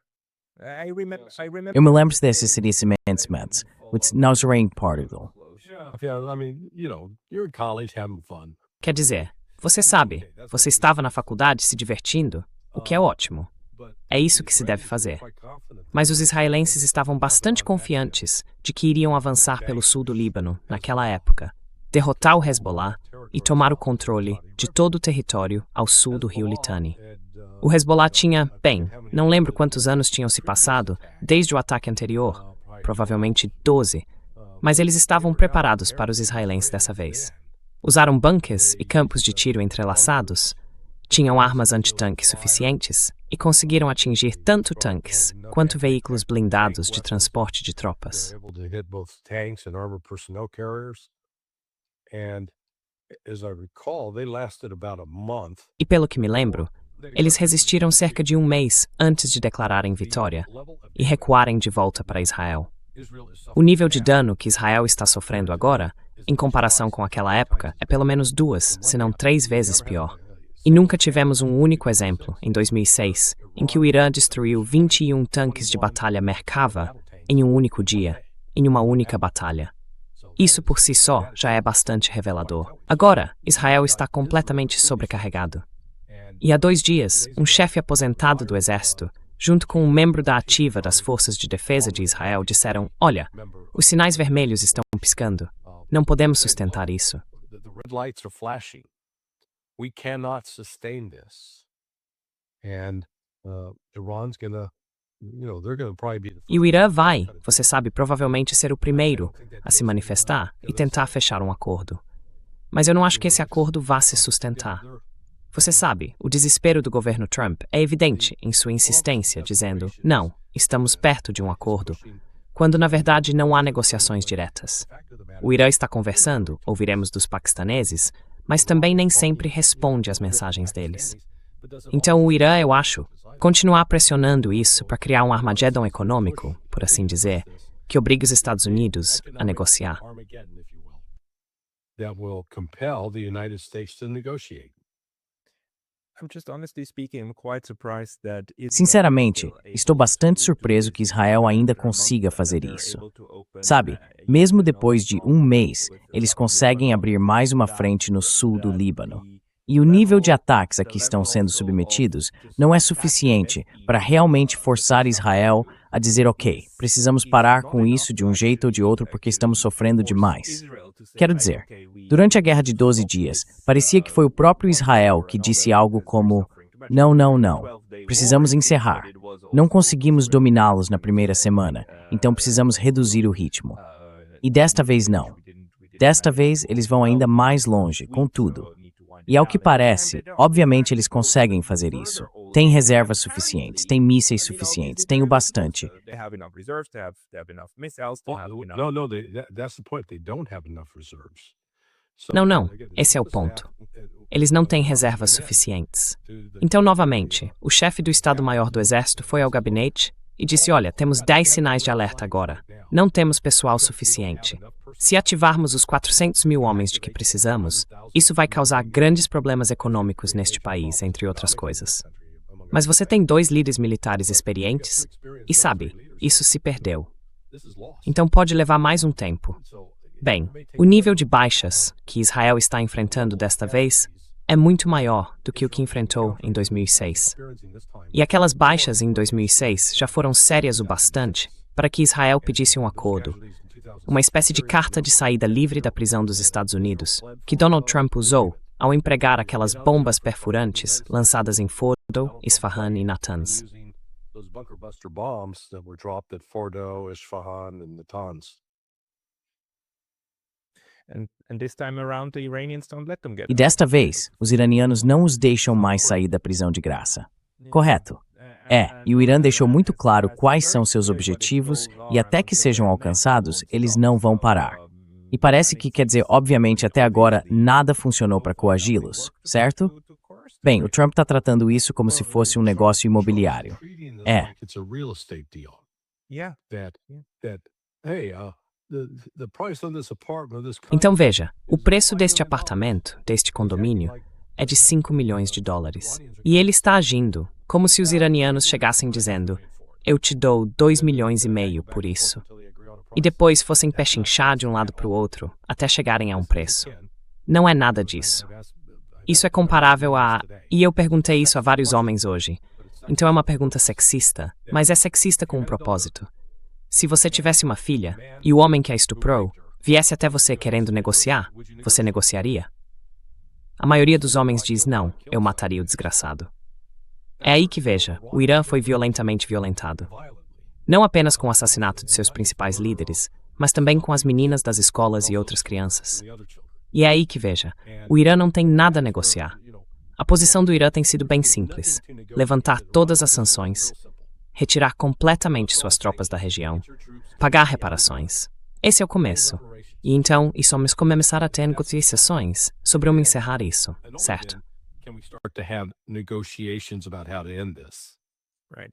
Eu me lembro desses acontecimentos, with Nazarene Particle. Yeah, I mean, you're in college having fun. Quer dizer, você sabe, você estava na faculdade se divertindo, o que é ótimo. É isso que se deve fazer. Mas os israelenses estavam bastante confiantes de que iriam avançar pelo sul do Líbano, naquela época, derrotar o Hezbollah e tomar o controle de todo o território ao sul do rio Litani. O Hezbollah tinha, bem, não lembro quantos anos tinham se passado desde o ataque anterior, provavelmente 12, mas eles estavam preparados para os israelenses dessa vez. Usaram bunkers e campos de tiro entrelaçados, tinham armas antitanque suficientes e conseguiram atingir tanto tanques quanto veículos blindados de transporte de tropas. E pelo que me lembro, eles resistiram cerca de um mês antes de declararem vitória e recuarem de volta para Israel. O nível de dano que Israel está sofrendo agora, em comparação com aquela época, é pelo menos 2, se não 3 vezes pior. E nunca tivemos um único exemplo, em 2006, em que o Irã destruiu 21 tanques de batalha Merkava em um único dia, em uma única batalha. Isso por si só já é bastante revelador. Agora, Israel está completamente sobrecarregado. E há 2 dias, um chefe aposentado do exército, junto com um membro da ativa das Forças de Defesa de Israel, disseram: olha, os sinais vermelhos estão piscando. Não podemos sustentar isso. The red lights are flashing. We cannot sustain this. And Iran's gonna, they're gonna probably be the E o Irã vai, você sabe, provavelmente ser o primeiro a se manifestar e tentar fechar um acordo. Mas eu não acho que esse acordo vá se sustentar. Você sabe, o desespero do governo Trump é evidente em sua insistência, dizendo: não, estamos perto de um acordo, quando na verdade não há negociações diretas. O Irã está conversando, ouviremos dos paquistaneses, mas também nem sempre responde às mensagens deles. Então o Irã, eu acho, continuar pressionando isso para criar um Armageddon econômico, por assim dizer, que obrigue os Estados Unidos a negociar. that will compel the United States to negotiate. I'm just honestly speaking, I'm quite surprised that Israel Sinceramente, is still able estou bastante to surpreso que Israel ainda open consiga that fazer they're isso. able to open, Sabe, mesmo depois de um mês, eles conseguem abrir mais uma frente no sul do Líbano. E o nível de ataques a que estão sendo submetidos não é suficiente para realmente forçar Israel a dizer: ok, precisamos parar com isso de um jeito ou de outro porque estamos sofrendo demais. Quero dizer, durante a guerra de 12 dias, parecia que foi o próprio Israel que disse algo como: não, não, não, precisamos encerrar. Não conseguimos dominá-los na primeira semana, então precisamos reduzir o ritmo. E desta vez não. Desta vez eles vão ainda mais longe, com tudo. E ao que parece, obviamente eles conseguem fazer isso. Tem reservas suficientes, tem mísseis suficientes, tem o bastante. They have enough reserves, they have enough missiles, they have enough. No, that's the point. They don't have enough reserves. So, Não, não, again, esse é o listen, ponto. Eles não têm reservas suficientes. Então, novamente, o chefe do Estado-Maior do Exército foi ao gabinete e disse: olha, temos 10 sinais de alerta agora. Não temos pessoal suficiente. Se ativarmos os 400 mil homens de que precisamos, isso vai causar grandes problemas econômicos neste país, entre outras coisas. Mas você tem 2 líderes militares experientes e sabe, isso se perdeu. Então pode levar mais um tempo. Bem, o nível de baixas que Israel está enfrentando desta vez é muito maior do que o que enfrentou em 2006. E aquelas baixas em 2006 já foram sérias o bastante para que Israel pedisse um acordo, uma espécie de carta de saída livre da prisão dos Estados Unidos, que Donald Trump usou ao empregar aquelas bombas perfurantes lançadas em Fordo, Isfahan e Natanz. Those bunker buster bombs that were dropped at Fordo, Isfahan, and Natanz. And this time around, the Iranians don't let them get E desta vez, os iranianos não os deixam mais sair da prisão de graça. Correto. E o Irã deixou muito claro quais são seus objetivos e até que sejam alcançados, eles não vão parar. E parece que, quer dizer, obviamente até agora nada funcionou para coagi-los, certo? Bem, o Trump está tratando isso como se fosse um negócio imobiliário. It's a real estate deal. Yeah. Hey, the price on this apartment, this Então veja, o preço deste apartamento, deste condomínio, é de 5 milhões de dólares. E ele está agindo como se os iranianos chegassem dizendo: eu te dou 2 milhões e meio por isso. E depois fossem pechinchar de um lado para o outro, até chegarem a um preço. Não é nada disso. Isso é comparável a... E eu perguntei isso a vários homens hoje. Então é uma pergunta sexista, mas é sexista com um propósito. Se você tivesse uma filha, e o homem que a estuprou viesse até você querendo negociar, você negociaria? A maioria dos homens diz: não, eu mataria o desgraçado. É aí que veja, o Irã foi violentamente violentado. Não apenas com o assassinato de seus principais líderes, mas também com as meninas das escolas e outras crianças. E é aí que veja, o Irã não tem nada a negociar. A posição do Irã tem sido bem simples: levantar todas as sanções, retirar completamente suas tropas da região, pagar reparações. Esse é o começo. E então, vamos começar a ter negociações sobre como encerrar isso, certo? Can we start to have negotiations about how to end this? Right.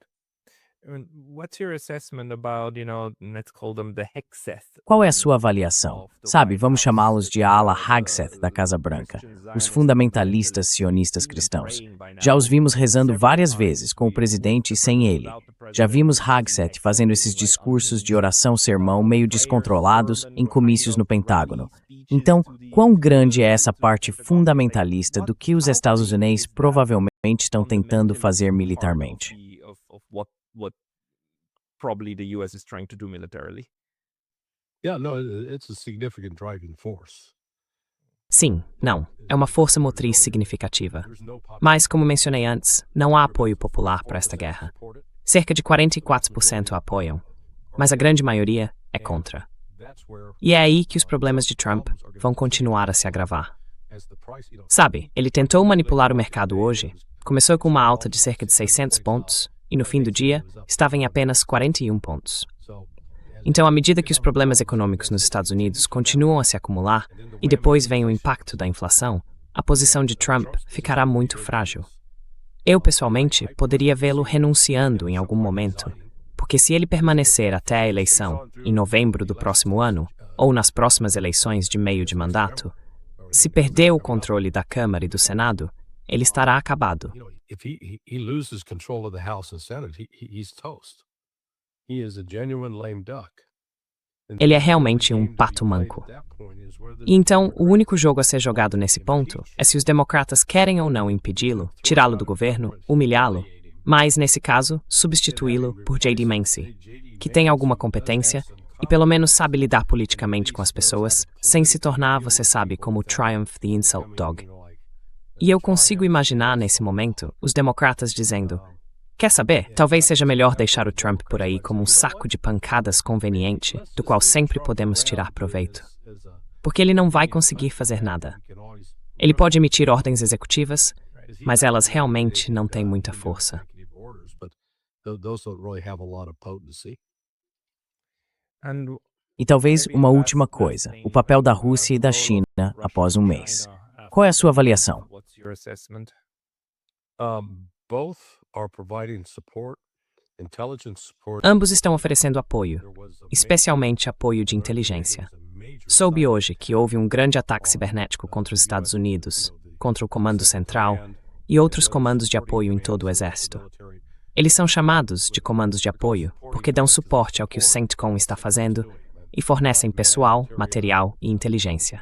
What's your assessment about, let's call them the Hexeth? Qual é a sua avaliação? Sabe, vamos chamá-los de ala Hagseth da Casa Branca, os fundamentalistas sionistas cristãos. Já os vimos rezando várias vezes com o presidente e sem ele. Já vimos Hagseth fazendo esses discursos de oração-sermão meio descontrolados em comícios no Pentágono. Então, quão grande é essa parte fundamentalista do que os Estados Unidos provavelmente estão tentando fazer militarmente? What probably the US is trying to do militarily. Yeah, no, it's a significant driving force. Sim, não. É uma força motriz significativa. Mas, como mencionei antes, não há apoio popular para esta guerra. Cerca de 44% a apoiam, mas a grande maioria é contra. E é aí que os problemas de Trump vão continuar a se agravar. Sabe, ele tentou manipular o mercado hoje, começou com uma alta de cerca de 600 pontos, e no fim do dia, estava em apenas 41 pontos. Então, à medida que os problemas econômicos nos Estados Unidos continuam a se acumular e depois vem o impacto da inflação, a posição de Trump ficará muito frágil. Eu, pessoalmente, poderia vê-lo renunciando em algum momento, porque se ele permanecer até a eleição, em novembro do próximo ano, ou nas próximas eleições de meio de mandato, se perder o controle da Câmara e do Senado, ele estará acabado. If he loses control of the House and Senate, he's toast. He is a genuine lame duck. Ele é realmente um pato manco. E então, o único jogo a ser jogado nesse ponto é se os democratas querem ou não impedi-lo, tirá-lo do governo, humilhá-lo, mas, nesse caso, substituí-lo por J.D. Vance, que tem alguma competência e pelo menos sabe lidar politicamente com as pessoas, sem se tornar, você sabe, como o Triumph the Insult Dog. E eu consigo imaginar, nesse momento, os democratas dizendo: quer saber? Talvez seja melhor deixar o Trump por aí como um saco de pancadas conveniente, do qual sempre podemos tirar proveito. Porque ele não vai conseguir fazer nada. Ele pode emitir ordens executivas, mas elas realmente não têm muita força. E talvez uma última coisa, o papel da Rússia e da China após um mês. Qual é a sua avaliação? Both are providing support, intelligence support. Ambos estão oferecendo apoio, especialmente apoio de inteligência. Soube hoje que houve um grande ataque cibernético contra os Estados Unidos, contra o Comando Central e outros comandos de apoio em todo o Exército. Eles são chamados de comandos de apoio porque dão suporte ao que o CENTCOM está fazendo e fornecem pessoal, material e inteligência.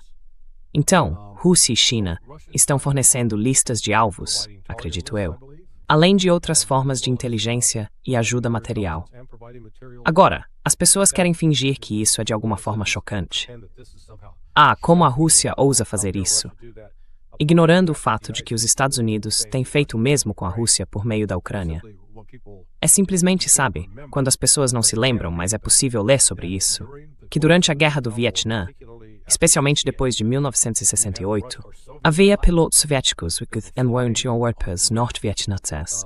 Então, Rússia e China estão fornecendo listas de alvos, acredito eu, além de outras formas de inteligência e ajuda material. Agora, as pessoas querem fingir que isso é de alguma forma chocante. Ah, como a Rússia ousa fazer isso? Ignorando o fato de que os Estados Unidos têm feito o mesmo com a Rússia por meio da Ucrânia. É simplesmente, sabe, quando as pessoas não se lembram, mas é possível ler sobre isso, que durante a Guerra do Vietnã, especialmente depois de 1968, havia pilotos soviéticos que enviaram warpas norte-vietnãs.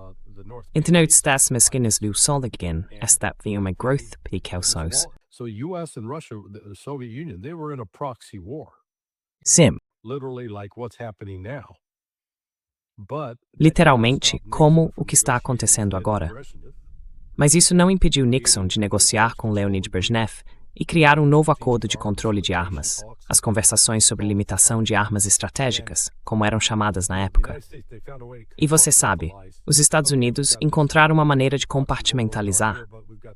Então, estas mesquinas do Soldagen estavam uma growth precauções. So US and Russia, the Soviet Union, they were in a proxy war, Sim, literally like what's happening now. But Literalmente, como o que está acontecendo agora. Mas isso não impediu Nixon de negociar com Leonid Brezhnev e criar um novo acordo de controle de armas, as conversações sobre limitação de armas estratégicas, como eram chamadas na época. E você sabe, os Estados Unidos encontraram uma maneira de compartimentalizar.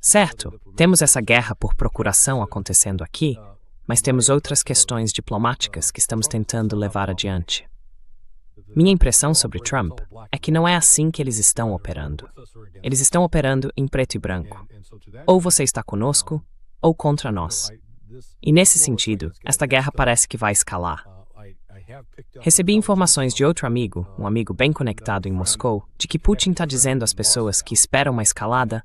Certo, temos essa guerra por procuração acontecendo aqui, mas temos outras questões diplomáticas que estamos tentando levar adiante. Minha impressão sobre Trump é que não é assim que eles estão operando. Eles estão operando em preto e branco. Ou você está conosco, ou contra nós. E nesse sentido, esta guerra parece que vai escalar. Recebi informações de outro amigo, um amigo bem conectado em Moscou, de que Putin está dizendo às pessoas que espera uma escalada,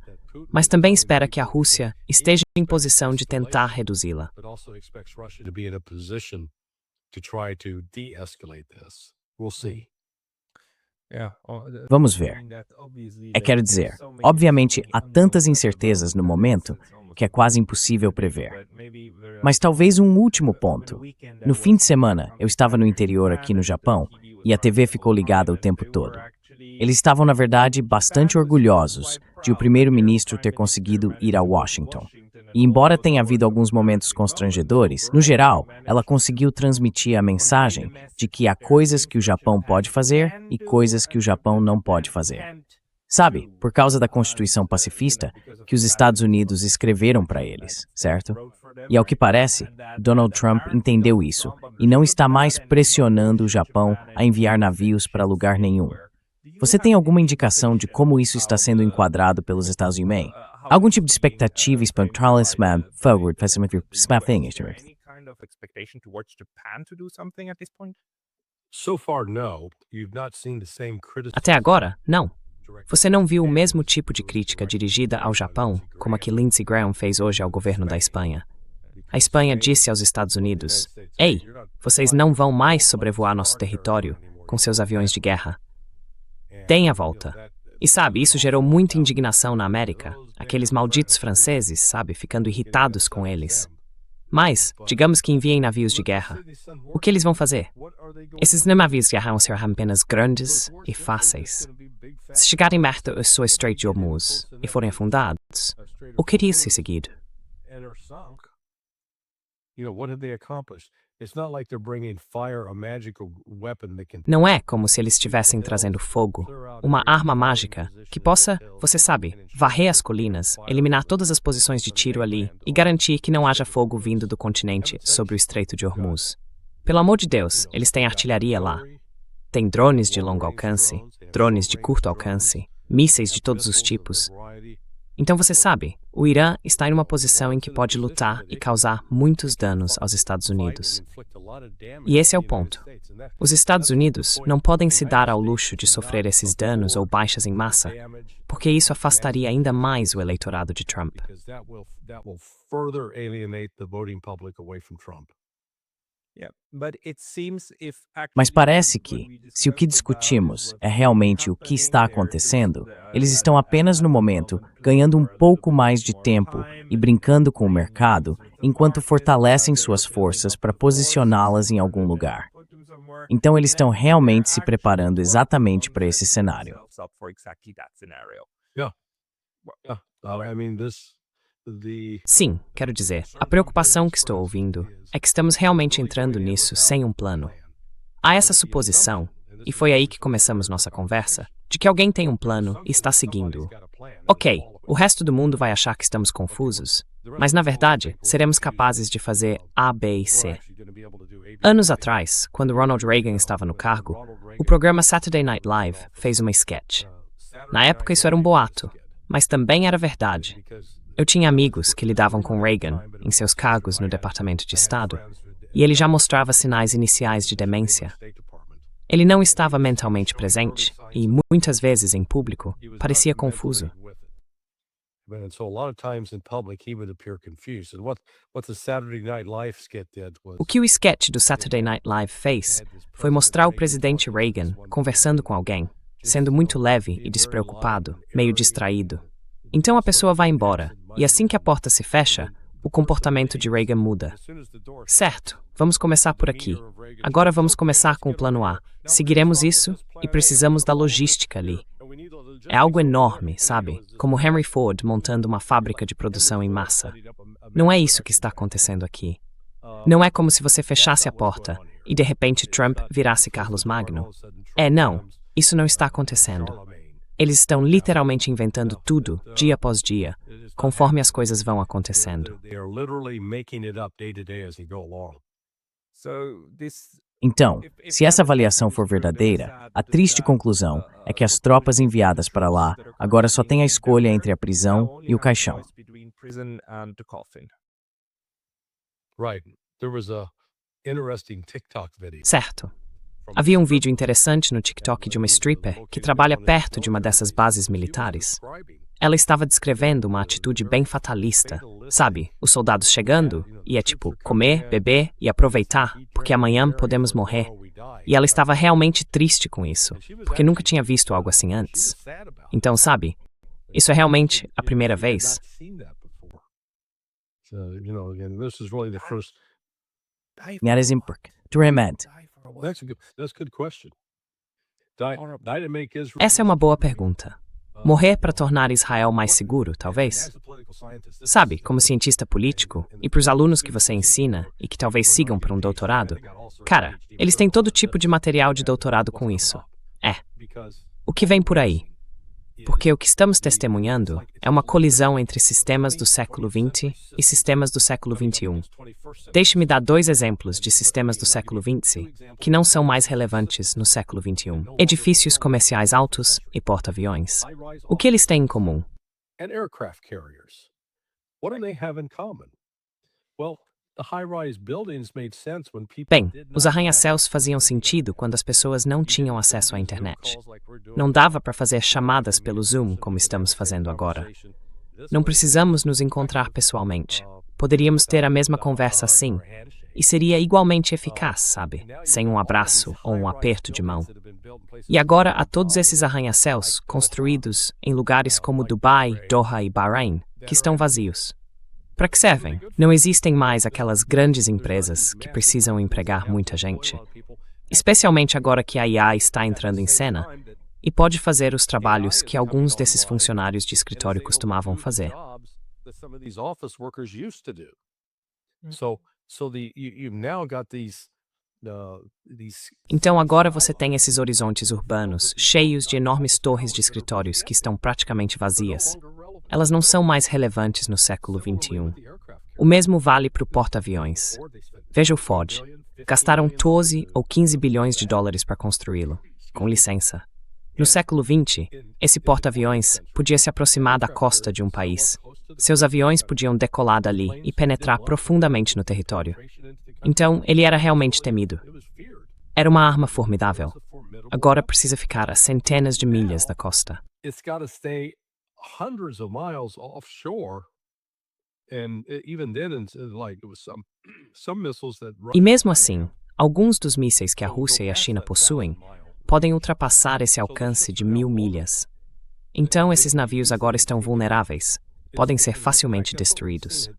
mas também espera que a Rússia esteja em posição de tentar reduzi-la. but also expects Russia to be in a position to try to de-escalate this. We'll see. vamos ver. Quero dizer, obviamente há tantas incertezas no momento que é quase impossível prever. Mas talvez um último ponto. No fim de semana, eu estava no interior aqui no Japão e a TV ficou ligada o tempo todo. Eles estavam, na verdade, bastante orgulhosos de o primeiro-ministro ter conseguido ir a Washington. E embora tenha havido alguns momentos constrangedores, no geral, ela conseguiu transmitir a mensagem de que há coisas que o Japão pode fazer e coisas que o Japão não pode fazer. Sabe, por causa da Constituição pacifista que os Estados Unidos escreveram para eles, certo? E ao que parece, Donald Trump entendeu isso e não está mais pressionando o Japão a enviar navios para lugar nenhum. Você tem alguma indicação de como isso está sendo enquadrado pelos Estados Unidos? Algum tipo de expectativa espantosa forward facilmente thing? So far, no. You've not seen the same criticism. Até agora, não. Você não viu o mesmo tipo de crítica dirigida ao Japão como a que Lindsey Graham fez hoje ao governo da Espanha. A Espanha disse aos Estados Unidos: "Ei, vocês não vão mais sobrevoar nosso território com seus aviões de guerra. Deem a volta." E sabe, isso gerou muita indignação na América. Aqueles malditos franceses, sabe, ficando irritados com eles. Mas, digamos que enviem navios de guerra. O que eles vão fazer? Esses navios de guerra serão apenas grandes e fáceis. Se chegarem perto do seu Estreito de Hormuz e forem afundados, o que iria ser seguido? And are sunk. What have they accomplished? It's not like they're bringing fire, a magical weapon that can. Não é como se eles estivessem trazendo fogo, uma arma mágica que possa, você sabe, varrer as colinas, eliminar todas as posições de tiro ali e garantir que não haja fogo vindo do continente sobre o Estreito de Hormuz. Pelo amor de Deus, eles têm artilharia lá. Tem drones de longo alcance, drones de curto alcance, mísseis de todos os tipos. Então você sabe, o Irã está em uma posição em que pode lutar e causar muitos danos aos Estados Unidos. E esse é o ponto. Os Estados Unidos não podem se dar ao luxo de sofrer esses danos ou baixas em massa, porque isso afastaria ainda mais o eleitorado de Trump. Mas parece que, se o que discutimos é realmente o que está acontecendo, eles estão apenas no momento ganhando um pouco mais de tempo e brincando com o mercado, enquanto fortalecem suas forças para posicioná-las em algum lugar. Então eles estão realmente se preparando exatamente para esse cenário. Sim, quero dizer, a preocupação que estou ouvindo é que estamos realmente entrando nisso sem um plano. Há essa suposição, e foi aí que começamos nossa conversa, de que alguém tem um plano e está seguindo-o. Ok, o resto do mundo vai achar que estamos confusos, mas na verdade, seremos capazes de fazer A, B e C. Anos atrás, quando Ronald Reagan estava no cargo, o programa Saturday Night Live fez uma sketch. Na época isso era um boato, mas também era verdade. Eu tinha amigos que lidavam com Reagan em seus cargos no Departamento de Estado, e ele já mostrava sinais iniciais de demência. Ele não estava mentalmente presente e, muitas vezes em público, parecia confuso. O que o sketch do Saturday Night Live fez foi mostrar o presidente Reagan conversando com alguém, sendo muito leve e despreocupado, meio distraído. Então a pessoa vai embora, e assim que a porta se fecha, o comportamento de Reagan muda. Certo, vamos começar por aqui. Agora vamos começar com o plano A. Seguiremos isso e precisamos da logística ali. É algo enorme, sabe? Como Henry Ford montando uma fábrica de produção em massa. Não é isso que está acontecendo aqui. Não é como se você fechasse a porta e de repente Trump virasse Carlos Magno. Não, isso não está acontecendo. Eles estão literalmente inventando tudo, dia após dia, conforme as coisas vão acontecendo. Então, se essa avaliação for verdadeira, a triste conclusão é que as tropas enviadas para lá agora só têm a escolha entre a prisão e o caixão. Certo. Havia um vídeo interessante no TikTok de uma stripper que trabalha perto de uma dessas bases militares. Ela estava descrevendo uma atitude bem fatalista. Sabe, os soldados chegando, e é tipo, comer, beber e aproveitar, porque amanhã podemos morrer. E ela estava realmente triste com isso, porque nunca tinha visto algo assim antes. Então, sabe, isso é realmente a primeira vez. That's a good question. Essa é uma boa pergunta. Morrer para tornar Israel mais seguro, talvez? Sabe, como cientista político, e para os alunos que você ensina e que talvez sigam para um doutorado, cara, eles têm todo tipo de material de doutorado com isso. O que vem por aí? Porque o que estamos testemunhando é uma colisão entre sistemas do século XX e sistemas do século XXI. Deixe-me dar 2 exemplos de sistemas do século XX que não são mais relevantes no século XXI. Edifícios comerciais altos e porta-aviões. O que eles têm em comum? Bem, os arranha-céus faziam sentido quando as pessoas não tinham acesso à internet. Não dava para fazer chamadas pelo Zoom como estamos fazendo agora. Não precisamos nos encontrar pessoalmente. Poderíamos ter a mesma conversa assim, e seria igualmente eficaz, sabe? Sem um abraço ou um aperto de mão. E agora há todos esses arranha-céus construídos em lugares como Dubai, Doha e Bahrein, que estão vazios. Para que servem? Não existem mais aquelas grandes empresas que precisam empregar muita gente. Especialmente agora que a IA está entrando em cena e pode fazer os trabalhos que alguns desses funcionários de escritório costumavam fazer. Então agora você tem esses horizontes urbanos, cheios de enormes torres de escritórios que estão praticamente vazias. Elas não são mais relevantes no século XXI. O mesmo vale para o porta-aviões. Veja o Ford. Gastaram 12 ou 15 bilhões de dólares para construí-lo. Com licença. No século XX, esse porta-aviões podia se aproximar da costa de um país. Seus aviões podiam decolar dali e penetrar profundamente no território. Então, ele era realmente temido. Era uma arma formidável. Agora precisa ficar a centenas de milhas da costa. E mesmo assim, alguns dos mísseis que a Rússia e a China possuem podem ultrapassar esse alcance de 1000 milhas. Então, esses navios agora estão vulneráveis, podem ser facilmente destruídos.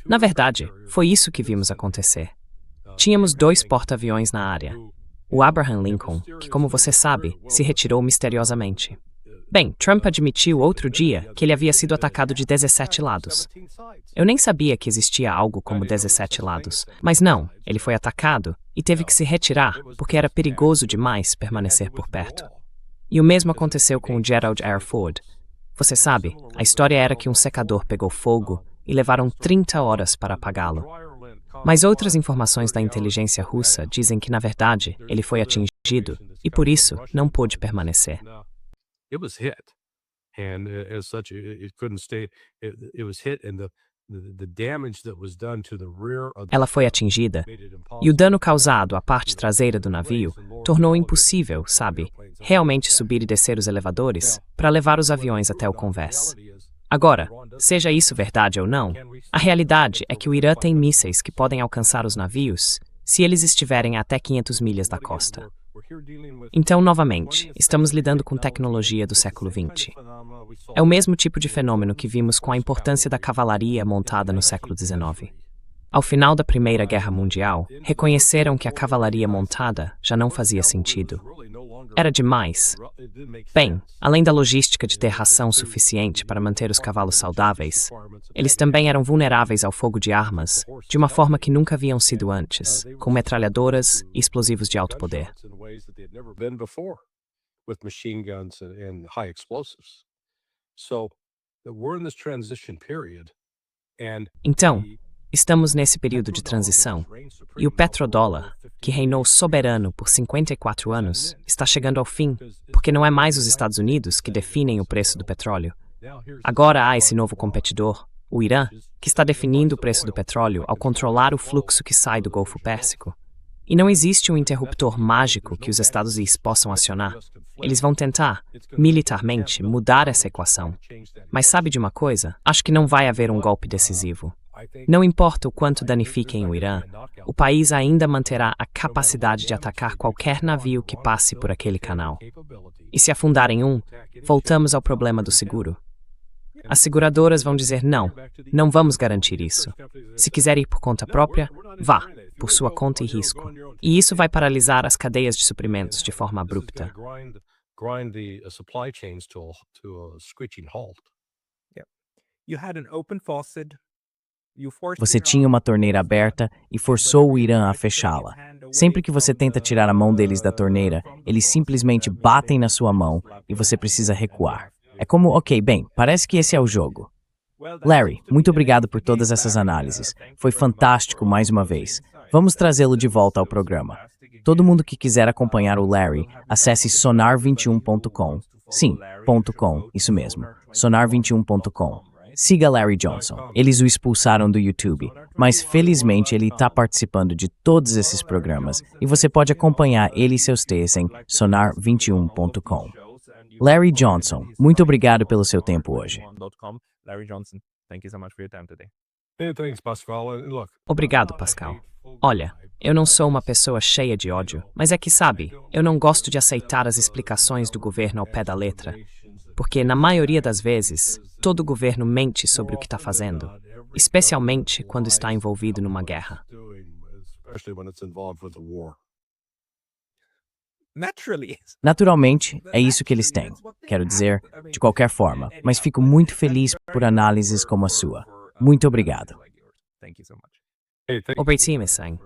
Na verdade, foi isso que vimos acontecer. Tínhamos 2 porta-aviões na área. O Abraham Lincoln, que, como você sabe, se retirou misteriosamente. Bem, Trump admitiu outro dia que ele havia sido atacado de 17 lados. Eu nem sabia que existia algo como 17 lados, mas não, ele foi atacado e teve que se retirar porque era perigoso demais permanecer por perto. E o mesmo aconteceu com o Gerald R. Ford. Você sabe, a história era que um secador pegou fogo e levaram 30 horas para apagá-lo. Mas outras informações da inteligência russa dizem que, na verdade, ele foi atingido e, por isso, não pôde permanecer. It was hit, and as such, it couldn't stay. It was hit, and the damage that was done to the rear of Ela foi atingida, e o dano causado à parte traseira do navio tornou impossível, sabe, realmente subir e descer os elevadores para levar os aviões até o convés. Agora, seja isso verdade ou não, a realidade é que o Irã tem mísseis que podem alcançar os navios se eles estiverem a até 500 milhas da costa. Então, novamente, estamos lidando com tecnologia do século XX. É o mesmo tipo de fenômeno que vimos com a importância da cavalaria montada no século XIX. Ao final da Primeira Guerra Mundial, reconheceram que a cavalaria montada já não fazia sentido. Era demais. Bem, além da logística de ter ração suficiente para manter os cavalos saudáveis, eles também eram vulneráveis ao fogo de armas, de uma forma que nunca haviam sido antes, com metralhadoras e explosivos de alto poder. Então, estamos nesse período de transição, e o petrodólar, que reinou soberano por 54 anos, está chegando ao fim, porque não é mais os Estados Unidos que definem o preço do petróleo. Agora há esse novo competidor, o Irã, que está definindo o preço do petróleo ao controlar o fluxo que sai do Golfo Pérsico. E não existe um interruptor mágico que os Estados Unidos possam acionar. Eles vão tentar, militarmente, mudar essa equação. Mas sabe de uma coisa? Acho que não vai haver um golpe decisivo. Não importa o quanto danifiquem o Irã, o país ainda manterá a capacidade de atacar qualquer navio que passe por aquele canal. E se afundarem um, voltamos ao problema do seguro. As seguradoras vão dizer não, não vamos garantir isso. Se quiser ir por conta própria, vá. por sua conta e risco. E isso vai paralisar as cadeias de suprimentos de forma abrupta. Grind the supply chains to a screeching halt. You had an open faucet. Você tinha uma torneira aberta e forçou o Irã a fechá-la. Sempre que você tenta tirar a mão deles da torneira, eles simplesmente batem na sua mão e você precisa recuar. É como, ok, bem, parece que esse é o jogo. Larry, muito obrigado por todas essas análises. Foi fantástico mais uma vez. Vamos trazê-lo de volta ao programa. Todo mundo que quiser acompanhar o Larry, acesse sonar21.com. Sim, .com, isso mesmo. sonar21.com. Siga Larry Johnson. Eles o expulsaram do YouTube, mas felizmente ele está participando de todos esses programas e você pode acompanhar ele e seus textos em sonar21.com. Larry Johnson, muito obrigado pelo seu tempo hoje. Larry Johnson, thank you so much for your time today. Thanks, Pascal. And look, Obrigado, Pascal. Olha, eu não sou uma pessoa cheia de ódio, mas é que sabe, eu não gosto de aceitar as explicações do governo ao pé da letra, porque na maioria das vezes, todo governo mente sobre o que está fazendo, especialmente quando está envolvido numa guerra. especially when it's involved with a war. Naturalmente, é isso que eles têm. Quero dizer, de qualquer forma, mas fico muito feliz por análises como a sua. Muito obrigado. Hey, thank Obrigado, Sang.